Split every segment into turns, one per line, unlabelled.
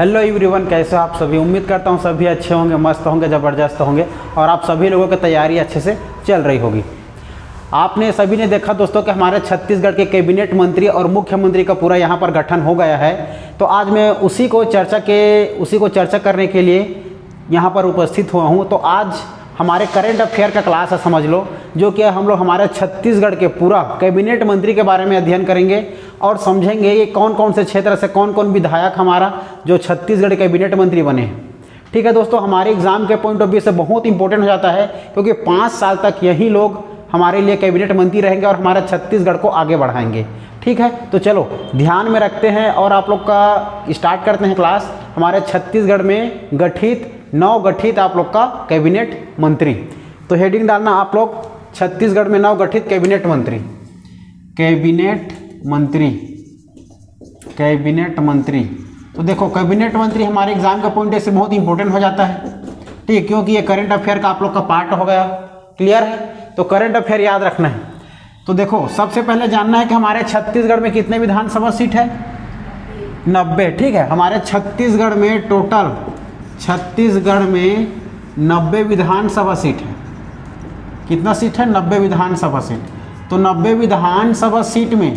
Hello everyone, कैसे हो आप सभी। उम्मीद करता हूँ सभी अच्छे होंगे, मस्त होंगे, ज़बरदस्त होंगे और आप सभी लोगों की तैयारी अच्छे से चल रही होगी। आपने सभी ने देखा दोस्तों कि हमारे छत्तीसगढ़ के कैबिनेट मंत्री और मुख्यमंत्री का पूरा यहाँ पर गठन हो गया है। तो आज मैं उसी को चर्चा करने के लिए यहाँ पर उपस्थित हुआ हूँ। तो आज हमारे करेंट अफेयर का क्लास है, समझ लो, जो कि हम लोग हमारे छत्तीसगढ़ के पूरा कैबिनेट मंत्री के बारे में अध्ययन करेंगे और समझेंगे ये कौन कौन से क्षेत्र से कौन कौन विधायक हमारा जो छत्तीसगढ़ कैबिनेट मंत्री बने हैं। ठीक है दोस्तों, हमारे एग्जाम के पॉइंट ऑफ व्यू से बहुत इंपॉर्टेंट हो जाता है, क्योंकि 5 साल तक यही लोग हमारे लिए कैबिनेट मंत्री रहेंगे और हमारे छत्तीसगढ़ को आगे बढ़ाएंगे। ठीक है, तो चलो ध्यान में रखते हैं और आप लोग का स्टार्ट करते हैं क्लास। हमारे छत्तीसगढ़ में नवगठित आप लोग का कैबिनेट मंत्री। तो हेडिंग डालना आप लोग, छत्तीसगढ़ में नवगठित कैबिनेट मंत्री। तो देखो, कैबिनेट मंत्री हमारे एग्जाम का पॉइंट से बहुत इंपॉर्टेंट हो जाता है। ठीक है, क्योंकि ये करंट अफेयर का आप लोग का पार्ट हो गया। क्लियर है? तो करंट अफेयर याद रखना है। तो देखो, सबसे पहले जानना है कि हमारे छत्तीसगढ़ में कितने विधानसभा सीट है। 90। ठीक है, हमारे छत्तीसगढ़ में टोटल 90 विधानसभा सीट है। कितना सीट है? 90 विधानसभा सीट। तो 90 विधानसभा सीट में,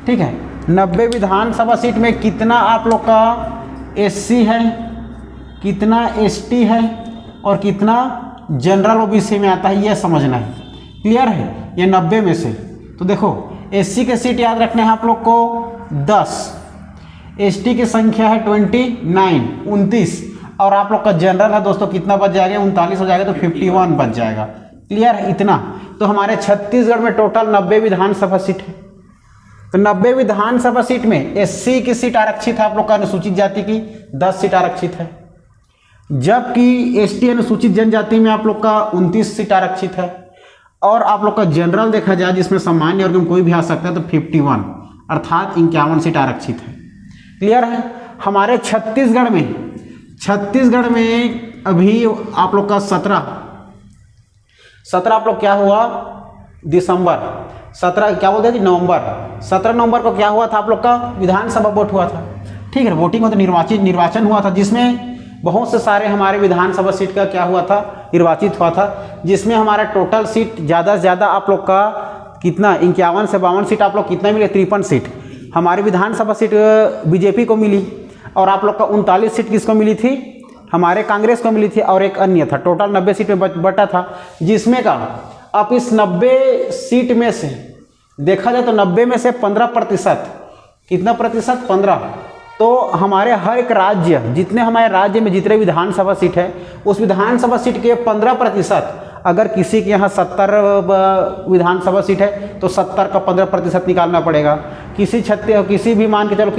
ठीक है, 90 विधानसभा सीट में कितना आप लोग का एससी है, कितना एसटी है और कितना जनरल ओबीसी में आता है, यह समझना है। क्लियर है? ये 90 में से। तो देखो, एससी के सीट याद रखने हैं आप लोग को 10, एसटी की संख्या है 29 और आप लोग का जनरल है दोस्तों, कितना बच जाएगा? 39 हो जाएगा, तो 51 बच जाएगा। क्लियर है? इतना। तो हमारे छत्तीसगढ़ में टोटल 90 विधानसभा सीट है। तो 90 विधानसभा सीट में एससी की सीट आरक्षित है, आप लोग का अनुसूचित जाति की 10 सीट आरक्षित है, जबकि एसटी अनुसूचित जनजाति में आप लोग का 29 सीट आरक्षित है। और आप लोग का जनरल देखा जाए, जिसमें सामान्य वर्ग में कोई भी आ सकता है, तो 51 अर्थात 51 सीट आरक्षित है। क्लियर है? हमारे छत्तीसगढ़ में अभी आप लोग का 17 आप लोग क्या हुआ? दिसंबर 17 क्या बोलते थे? नवंबर 17 नवंबर को क्या हुआ था? आप लोग का विधानसभा वोट हुआ था। ठीक है, वोटिंग में तो निर्वाचन हुआ था, जिसमें बहुत से सारे हमारे विधानसभा सीट का क्या हुआ था? निर्वाचित हुआ था, जिसमें हमारा टोटल सीट ज़्यादा से ज़्यादा आप लोग का कितना? 51 से 52 सीट आप लोग कितना मिले? 53 सीट हमारी विधानसभा सीट बीजेपी को मिली और आप लोग का 39 सीट किसको मिली थी? हमारे कांग्रेस को मिली थी और एक अन्य था। टोटल 90 सीट में बटा था, जिसमें का अब इस 90 सीट में से देखा जाए तो 90 में से 15%, कितना प्रतिशत? 15। तो हमारे हर एक राज्य, जितने हमारे राज्य में जितने विधानसभा सीट है, उस विधानसभा सीट के 15%, अगर किसी के यहाँ 70 विधानसभा सीट है तो 70 का 15% निकालना पड़ेगा। किसी भी मान के चलो,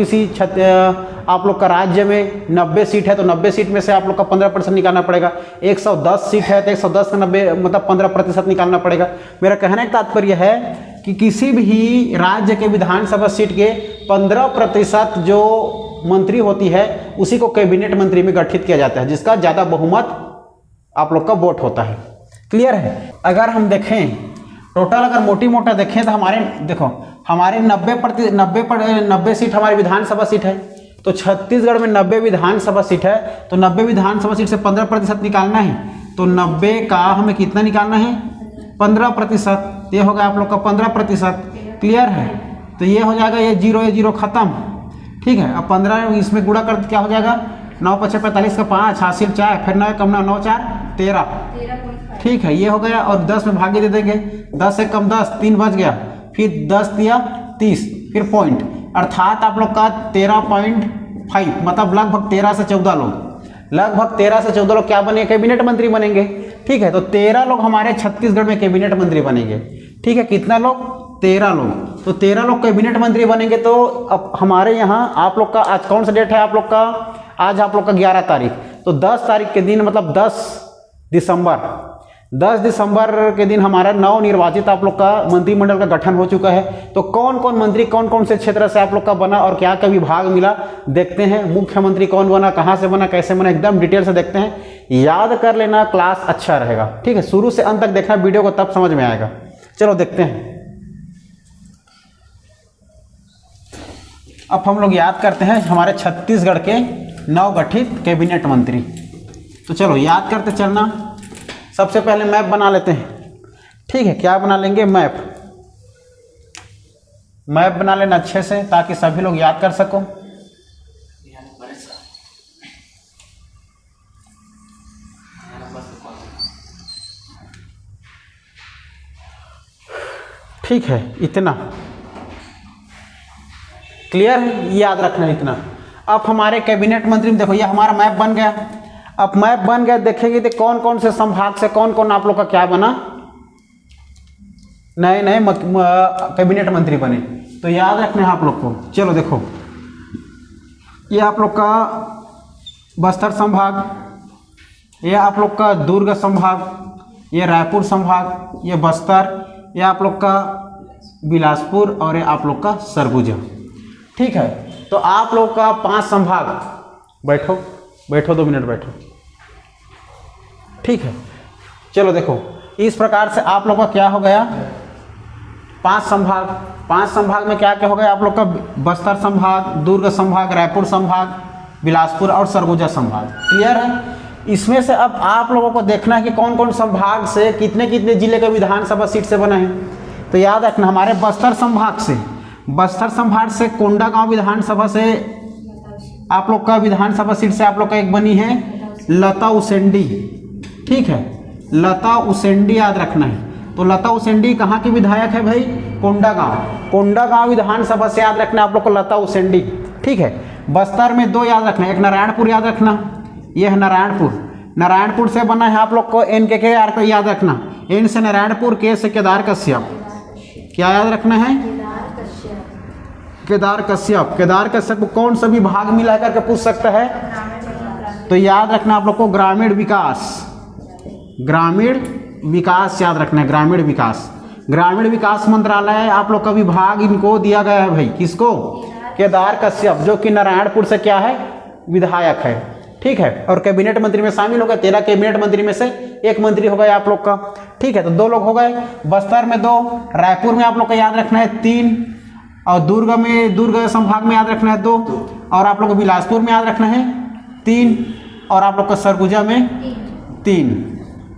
आप लोग का राज्य में 90 सीट है तो 90 सीट में से आप लोग का 15% निकालना पड़ेगा। 110 सीट है तो 110 का 90 मतलब 15% निकालना पड़ेगा। मेरा कहने का तात्पर्य है कि किसी भी राज्य के विधानसभा सीट के 15% जो मंत्री होती है, उसी को कैबिनेट मंत्री में गठित किया जाता है, जिसका ज़्यादा बहुमत आप लोग का वोट होता है। क्लियर है? अगर हम देखें टोटल, अगर मोटा देखें तो हमारे 90 सीट हमारी विधानसभा सीट है। तो छत्तीसगढ़ में 90 विधानसभा सीट है, तो 90 विधानसभा सीट से 15% निकालना है। तो 90 का हमें कितना निकालना है? 15%। ये होगा आप लोग का 15%। क्लियर है? तो ये हो जाएगा, ये जीरो खत्म। ठीक है, अब 15 इसमें गुणा कर क्या हो जाएगा? 9 × 5 = 45 का 5 हासिल 4, फिर 9 कम 9 4 13। ठीक है, ये हो गया और 10 में भागे दे देंगे। 10 से कम 10, 3 बच गया, फिर 10 दिया 30, फिर पॉइंट, अर्थात आप लोग का 13.5, मतलब लगभग 13 से 14 लोग क्या बने? कैबिनेट मंत्री बनेंगे। ठीक है, तो 13 लोग हमारे छत्तीसगढ़ में कैबिनेट मंत्री बनेंगे। ठीक है, कितना लोग? 13 लोग। तो 13 लोग कैबिनेट मंत्री बनेंगे। तो अब हमारे यहाँ आप लोग का आज कौन सा डेट है? आप लोग का आज आप लोग का 11 तारीख। तो 10 तारीख के दिन, मतलब 10 दिसंबर के दिन हमारा नवनिर्वाचित आप लोग का मंत्रिमंडल का गठन हो चुका है। तो कौन कौन मंत्री कौन कौन से क्षेत्र से आप लोग का बना और क्या क्या विभाग मिला, देखते हैं। मुख्यमंत्री कौन बना, कहाँ से बना, कैसे बना, एकदम डिटेल से देखते हैं। याद कर लेना, क्लास अच्छा रहेगा। ठीक है, शुरू से अंत तक देखना वीडियो को, तब समझ में आएगा। चलो देखते हैं। अब हम लोग याद करते हैं हमारे छत्तीसगढ़ के नवगठित कैबिनेट मंत्री। तो चलो याद करते चलना। सबसे पहले मैप बना लेते हैं, ठीक है। क्या बना लेंगे? मैप। मैप बना लेना अच्छे से ताकि सभी लोग याद कर सको। ठीक है, इतना क्लियर है, याद रखना इतना। अब हमारे कैबिनेट मंत्री में देखो ये हमारा मैप बन गया। अब मैप बन गया, देखेंगे तो कौन कौन से संभाग से कौन कौन आप लोग का क्या बना, नए नए कैबिनेट मंत्री बने। तो याद रखना है आप लोग को। चलो देखो, ये आप लोग का बस्तर संभाग, ये आप लोग का दुर्ग संभाग, ये रायपुर संभाग, ये बस्तर, ये आप लोग का बिलासपुर और ये आप लोग का सरगुजा। ठीक है, तो आप लोग का 5 संभाग। बैठो बैठो, 2 मिनट बैठो। ठीक है, चलो देखो इस प्रकार से आप लोग का क्या हो गया, 5 संभाग। 5 संभाग में क्या क्या हो गया आप लोग का, बस्तर संभाग, दुर्ग संभाग, रायपुर संभाग, बिलासपुर और सरगुजा संभाग। क्लियर है? इसमें से अब आप लोगों को देखना है कि कौन कौन संभाग से कितने कितने जिले के विधानसभा सीट से बना है। तो याद रखना हमारे बस्तर संभाग से कोंडागांव विधानसभा से आप लोग का विधानसभा सीट से आप लोग का एक बनी है लता उसेंडी। ठीक है, लता उसेंडी याद रखना है। तो लता उसेंडी कहाँ की विधायक है भाई? कोंडागांव विधानसभा से याद रखना आप लोग को लता उसेंडी। ठीक है, बस्तर में 2 याद रखना, एक नारायणपुर याद रखना, यह है नारायणपुर से बना है आप लोग को NKK को याद रखना, N से नारायणपुर, K से केदार कश्यप। क्या याद रखना है? केदार कश्यप को कौन सा विभाग मिला है करके पूछ सकता है। तो याद रखना आप लोग को ग्रामीण विकास याद रखना है। ग्रामीण विकास मंत्रालय आप लोग का विभाग इनको दिया गया है भाई, किसको? केदार कश्यप, जो कि नारायणपुर से क्या है, विधायक है। ठीक है, और कैबिनेट मंत्री में शामिल हो गए। 13 कैबिनेट मंत्री में से 1 मंत्री हो गए आप लोग का। ठीक है, तो 2 लोग हो गए। बस्तर में 2, रायपुर में आप लोग का याद रखना है 3, और दुर्ग संभाग में याद रखना है 2, और आप लोग को बिलासपुर में याद रखना है 3, और आप लोग का सरगुजा में 3।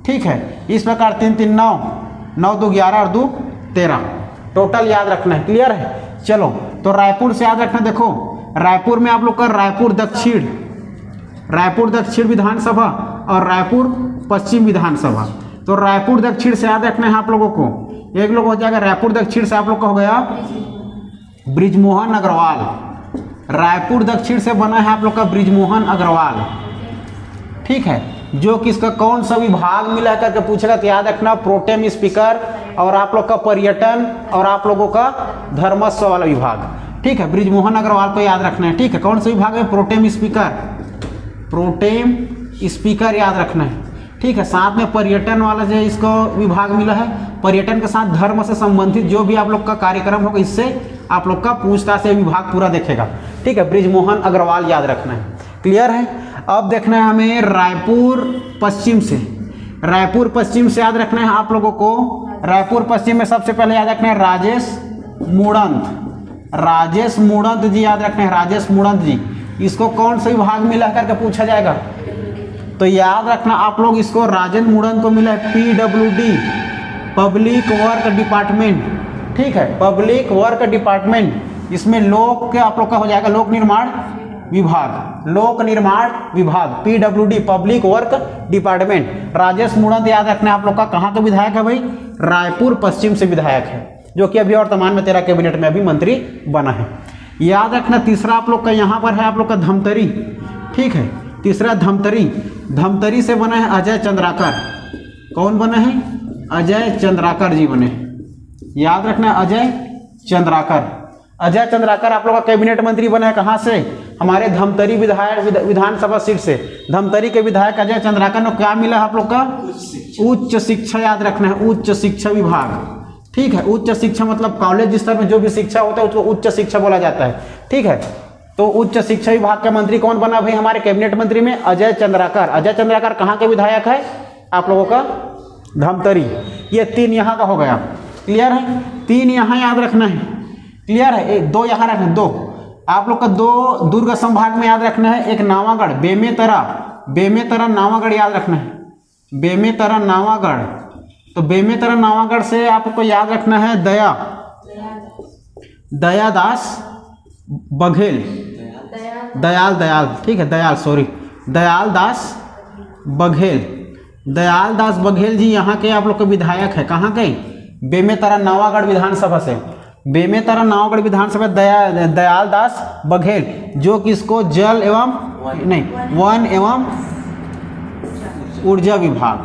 ठीक है, इस प्रकार 3 3 9 2 11 और 2 13 टोटल याद रखना है। क्लियर है? चलो, तो रायपुर से याद रखना। देखो रायपुर में आप लोग का रायपुर दक्षिण विधानसभा और रायपुर पश्चिम विधानसभा। तो रायपुर दक्षिण से याद रखना है आप लोगों को, एक लोग हो जाएगा रायपुर दक्षिण से आप लोग का हो गया बृजमोहन अग्रवाल। रायपुर दक्षिण से बना है आप लोग का बृजमोहन अग्रवाल। ठीक है, जो किसका कौन सा विभाग मिला करके पूछेगा तो याद रखना प्रोटेम स्पीकर और आप लोग का पर्यटन और आप लोगों का धर्मस्व वाला विभाग। ठीक है, बृजमोहन अग्रवाल को याद रखना है। ठीक है, कौन सा विभाग है? प्रोटेम स्पीकर याद रखना है। ठीक है, साथ में पर्यटन वाला जो इसको विभाग मिला है, पर्यटन के साथ धर्म से संबंधित जो भी आप लोग का कार्यक्रम होगा इससे आप लोग का पूछताछ से विभाग पूरा देखेगा। ठीक है, बृजमोहन अग्रवाल याद रखना है। क्लियर है? अब देखना है हमें रायपुर पश्चिम से याद रखना है आप लोगों को। रायपुर पश्चिम में सबसे पहले याद रखना है राजेश मुड़ंत जी याद रखना है। राजेश मुड़ंत जी, इसको कौन सा विभाग मिला करके पूछा जाएगा। तो याद रखना आप लोग इसको राजेंद्र मुड़ंत को मिला है PWD, पब्लिक वर्क डिपार्टमेंट। ठीक है, पब्लिक वर्क डिपार्टमेंट, इसमें लोक के आप लोग का हो जाएगा लोक निर्माण विभाग PWD, public work department. Rajesh मुड़ंत याद रखना आप लोग का कहाँ का विधायक है भाई? रायपुर पश्चिम से विधायक है, जो कि अभी वर्तमान में 13 कैबिनेट में अभी मंत्री बना है। याद रखना तीसरा आप लोग का यहाँ पर है आप लोग का धमतरी। ठीक है, तीसरा धमतरी से बना है अजय चंद्राकर। कौन बना है? अजय चंद्राकर जी बने। याद रखना अजय चंद्राकर आप लोग का कैबिनेट मंत्री बना है। कहाँ से? हमारे धमतरी विधानसभा सीट से। धमतरी के विधायक अजय चंद्राकर को क्या मिला आप लोग का? उच्च शिक्षा याद रखना है, उच्च शिक्षा विभाग। ठीक है, उच्च शिक्षा मतलब कॉलेज स्तर में जो भी शिक्षा होता है उसको उच्च शिक्षा बोला जाता है। ठीक है, तो उच्च शिक्षा विभाग का मंत्री कौन बना भाई हमारे कैबिनेट मंत्री में? अजय चंद्राकर कहाँ के विधायक है आप लोगों का? धमतरी। ये 3 यहाँ का हो गया। क्लियर है? 3 यहाँ याद रखना है। क्लियर है? 2 यहाँ रखना, 2 आप लोग का दो दुर्ग संभाग में याद रखना है, एक नावागढ़, बेमेतरा नावागढ़ याद रखना है, बेमेतरा नावागढ़। तो बेमेतरा नावागढ़ से आपको याद रखना है दयादास बघेल, दयाल, ठीक है, दयाल दास बघेल जी यहाँ के आप लोग के विधायक है। कहाँ के? बेमेतरा नावागढ़ विधानसभा से, बेमेतरा नावागढ़ विधानसभा दयाल दास बघेल, जो किसको वन एवं ऊर्जा विभाग,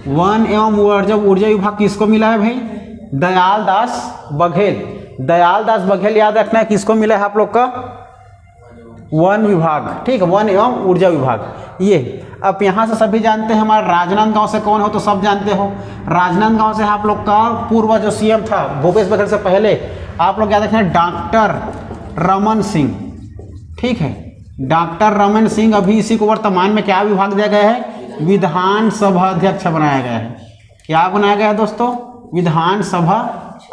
वन एवं ऊर्जा विभाग किसको मिला है भाई? दयाल दास बघेल याद रखना है, किसको मिला है आप लोग का? वन विभाग, ठीक है, वन एवं ऊर्जा विभाग। ये अब यहाँ से सभी जानते हैं, हमारा राजनांदगांव से कौन हो तो सब जानते हो। राजनांदगांव से आप लोग का पूर्व जो सीएम था भूपेश बघेल से पहले, आप लोग याद रखना है डॉक्टर रमन सिंह, ठीक है, डॉक्टर रमन सिंह। अभी इसी को वर्तमान में क्या विभाग दिया गया है? विधानसभा अध्यक्ष बनाया गया है। क्या बनाया गया है दोस्तों? विधानसभा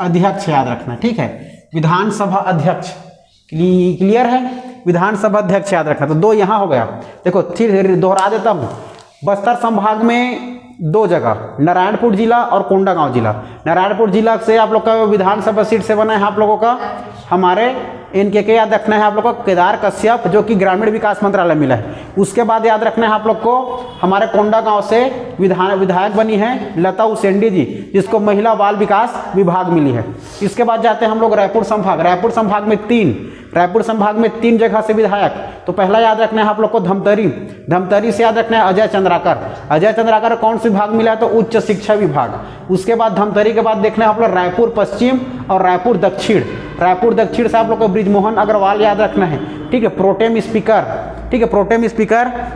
अध्यक्ष याद रखना, ठीक है, विधानसभा अध्यक्ष। क्लियर है? विधानसभा अध्यक्ष याद रखना। तो दो यहाँ हो गया। देखो फिर दोहरा देता हूँ, बस्तर संभाग में दो जगह, नारायणपुर जिला और कोंडागांव जिला। नारायणपुर जिला से आप लोग का विधानसभा सीट से बना है आप लोगों का, हमारे इनके याद रखना है आप लोग को केदार कश्यप, जो कि ग्रामीण विकास मंत्रालय मिला है। उसके बाद याद रखना है आप लोग को हमारे कोंडागांव से विधायक बनी है लता उसेंडी जी, जिसको महिला बाल विकास विभाग मिली है। इसके बाद जाते हैं हम लोग रायपुर संभाग। रायपुर संभाग में तीन जगह से विधायक। तो पहला याद रखना है आप लोग को धमतरी से याद रखना है अजय चंद्राकर कौन से विभाग मिला है? तो उच्च शिक्षा विभाग। उसके बाद धमतरी के बाद देखना है आप लोग रायपुर पश्चिम और रायपुर दक्षिण से आप लोग को बृजमोहन अग्रवाल याद रखना है, ठीक है, प्रोटेम स्पीकर।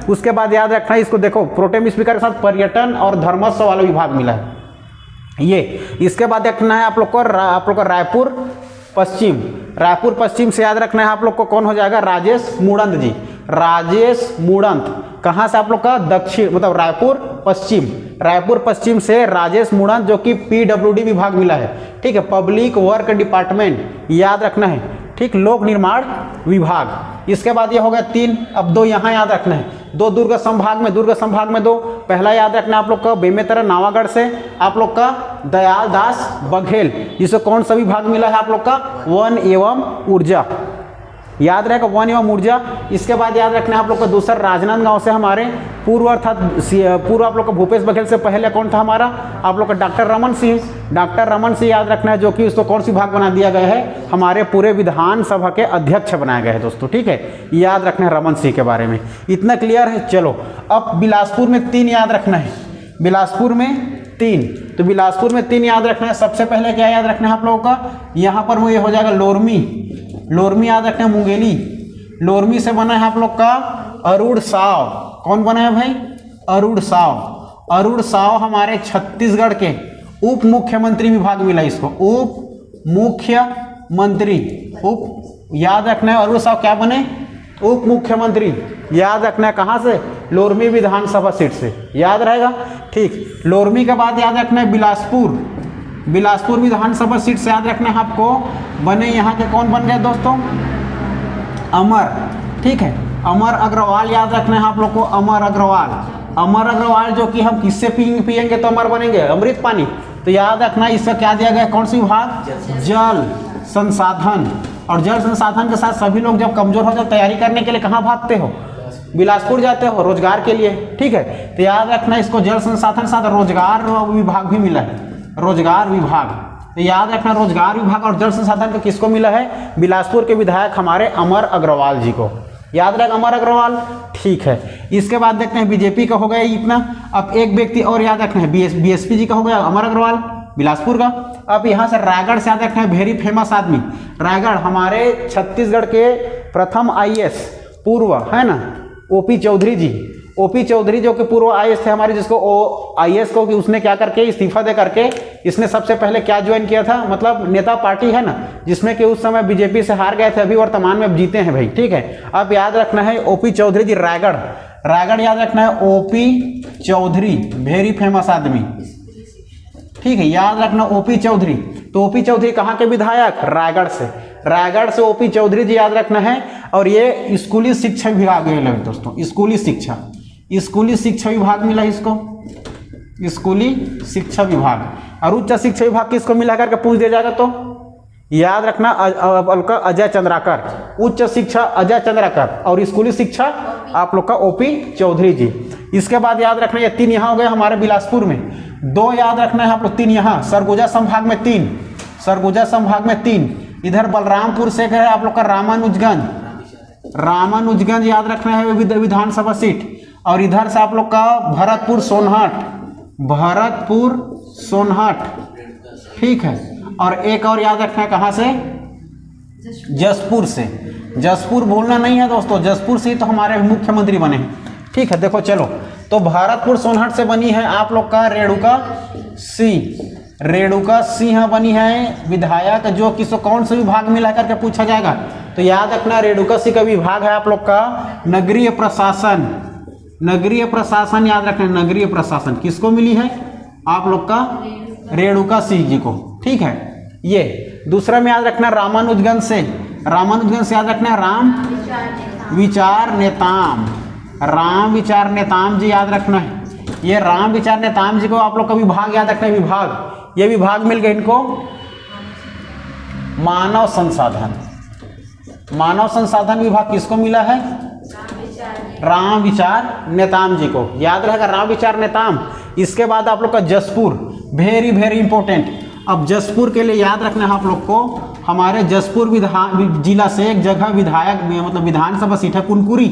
उसके बाद याद रखना है, इसको देखो, प्रोटेम स्पीकर के साथ पर्यटन और धर्मस्व वाला विभाग मिला है ये। इसके बाद रखना है आप लोग को रायपुर पश्चिम से याद रखना है आप लोग को कौन हो जाएगा? राजेश मुड़ंत। कहाँ से आप लोग का? दक्षिण, मतलब रायपुर पश्चिम से राजेश मुड़ंत, जो कि PWD विभाग मिला है, ठीक है, पब्लिक वर्क डिपार्टमेंट याद रखना है, ठीक, लोक निर्माण विभाग। इसके बाद ये हो गया 3। अब 2 यहाँ याद रखना है, 2 दुर्ग संभाग में 2। पहला याद रखना है आप लोग का बेमेतरा नावागढ़ से आप लोग का दयाल दास बघेल, जिसे कौन सा विभाग मिला है आप लोग का? वन एवं ऊर्जा याद रहेगा, वन एवं ऊर्जा। इसके बाद याद रखना है आप लोग का दूसरा राजनांदगांव से हमारे पूर्व आप लोग का भूपेश बघेल से पहले कौन था हमारा? आप लोग का डॉक्टर रमन सिंह याद रखना है, जो कि उसको कौन सी विभाग बना दिया गया है? हमारे पूरे विधानसभा के अध्यक्ष बनाया गया है दोस्तों, ठीक है, याद रखना है रमन सिंह के बारे में। इतना क्लियर है? चलो अब बिलासपुर में 3 याद रखना है, बिलासपुर में 3 याद रखना है। सबसे पहले क्या याद रखना है आप लोगों का? यहाँ पर वो ये हो जाएगा लोरमी याद रखना है, लोरमी से बना है आप लोग का अरुण साव। कौन बना है भाई? अरुण साव हमारे छत्तीसगढ़ के उप मुख्यमंत्री विभाग मिला इसको, उप मुख्यमंत्री। याद रखना है अरुण साव क्या बने? उप मुख्यमंत्री। याद रखना है कहाँ से? लोरमी विधानसभा सीट से, याद रहेगा, ठीक। लोरमी के बाद याद रखना है बिलासपुर विधानसभा सीट से याद रखना है आपको बने यहाँ के कौन बन गए दोस्तों? अमर, ठीक है, अमर अग्रवाल याद रखना है आप लोग को, अमर अग्रवाल जो कि हम किससे पियेंगे तो अमर बनेंगे? अमृत पानी। तो याद रखना इसका क्या दिया गया? कौन सी विभाग? जल संसाधन। और जल संसाधन के साथ सभी लोग जब कमजोर हो जाए तैयारी करने के लिए कहाँ भागते हो? बिलासपुर जाते हो रोजगार के लिए, ठीक है। तो याद रखना इसको जल संसाधन साथ रोजगार विभाग भी मिला है, रोजगार विभाग। तो याद रखना रोजगार विभाग और जल संसाधन को किसको मिला है? बिलासपुर के विधायक हमारे अमर अग्रवाल जी को, याद रखेगा अमर अग्रवाल, ठीक है। इसके बाद देखते हैं बीजेपी का हो गया इतना। अब एक व्यक्ति और याद रखना है, बीएसपी जी का हो गया अमर अग्रवाल बिलासपुर का। अब यहाँ से रायगढ़ से याद रखना है वेरी फेमस आदमी, रायगढ़ हमारे छत्तीसगढ़ के प्रथम आईएएस पूर्व है ना ओपी चौधरी जी, ओपी चौधरी जो कि पूर्व आईएएस थे हमारे, जिसको आईएएस को कि उसने क्या करके इस्तीफा दे करके इसने सबसे पहले क्या ज्वाइन किया था, मतलब नेता पार्टी है ना, जिसमें कि उस समय बीजेपी से हार गए थे, अभी वर्तमान में अब जीते हैं भाई, ठीक है। अब याद रखना है ओपी चौधरी जी, रायगढ़, रायगढ़ याद रखना है ओपी चौधरी, वेरी फेमस आदमी, ठीक है, याद रखना ओपी चौधरी। तो ओपी चौधरी कहाँ के विधायक? रायगढ़ से। रायगढ़ से ओपी चौधरी जी याद रखना है। और ये स्कूली शिक्षा विभाग है दोस्तों, स्कूली शिक्षा विभाग मिला इसको, स्कूली शिक्षा विभाग। और उच्च शिक्षा विभाग किसको मिला करके पूछ दिया जाएगा तो याद रखना अजय चंद्राकर, उच्च शिक्षा अजय चंद्राकर और स्कूली शिक्षा आप लोग का ओपी चौधरी जी। इसके बाद याद रखना ये 3 यहाँ हो गए हमारे बिलासपुर में, 2 याद रखना है आप लोग 3 यहाँ सरगुजा संभाग में 3, सरगुजा संभाग में 3। इधर बलरामपुर से है आप लोग का रामानुजगंज याद रखना है विधानसभा सीट। और इधर से आप लोग का भरतपुर सोनहट, ठीक है। और एक और याद रखना है कहाँ से, जसपुर से। जसपुर भूलना नहीं है दोस्तों, जसपुर से ही तो हमारे मुख्यमंत्री बने हैं, ठीक है। देखो चलो, तो भरतपुर सोनहट से बनी है आप लोग का रेणुका सिंह बनी है विधायक, जो किसको कौन से विभाग मिला करके पूछा जाएगा तो याद रखना रेणुका सिंह का विभाग है आप लोग का नगरीय प्रशासन याद रखना, नगरीय प्रशासन किसको मिली है आप लोग का रेणुका सिंह जी को, ठीक है। ये दूसरा में याद रखना रामानुजगंज से याद रखना राम विचार नेताम जी याद रखना है। ये राम विचार नेताम जी को आप लोग का विभाग याद रखना है, विभाग, ये विभाग मिल गए इनको मानव संसाधन विभाग किसको मिला है, राम विचार नेताम जी को, याद रहेगा राम विचार नेताम। इसके बाद आप लोग का जसपुर, वेरी इंपॉर्टेंट। अब जसपुर के लिए याद रखना है आप लोग को, हमारे जसपुर जिला से एक जगह विधायक मतलब विधानसभा सीट है कुनकुरी,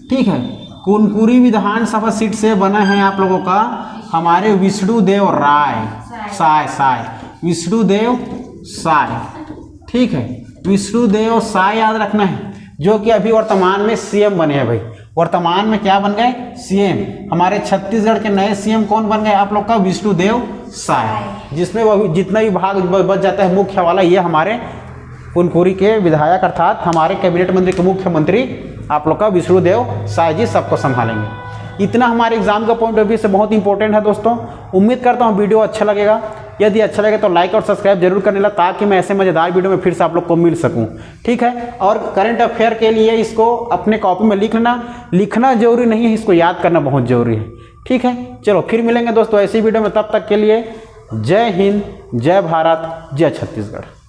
ठीक है। कुनकुरी विधानसभा सीट से बना है आप लोगों का हमारे विष्णुदेव साय, ठीक है। विष्णुदेव साय याद रखना है, जो कि अभी वर्तमान में सीएम बने हैं भाई, वर्तमान में क्या बन गए, सीएम। हमारे छत्तीसगढ़ के नए सीएम कौन बन गए आप लोग का, विष्णुदेव साय, जिसमें वो जितना विभाग बच जाता है मुख्य वाला, ये हमारे कुनकुरी के विधायक अर्थात हमारे कैबिनेट मंत्री के मुख्यमंत्री आप लोग का विष्णुदेव साय जी सबको संभालेंगे। इतना हमारे एग्जाम का पॉइंट ऑफ व्यू से बहुत इंपॉर्टेंट है दोस्तों। उम्मीद करता हूँ वीडियो अच्छा लगेगा, यदि अच्छा लगे तो लाइक और सब्सक्राइब जरूर करने लगा, ताकि मैं ऐसे मजेदार वीडियो में फिर से आप लोग को मिल सकूं, ठीक है। और करंट अफेयर के लिए इसको अपने कॉपी में लिखना जरूरी नहीं है, इसको याद करना बहुत जरूरी है, ठीक है। चलो फिर मिलेंगे दोस्तों ऐसी वीडियो में, तब तक के लिए जय हिंद, जय भारत, जय छत्तीसगढ़।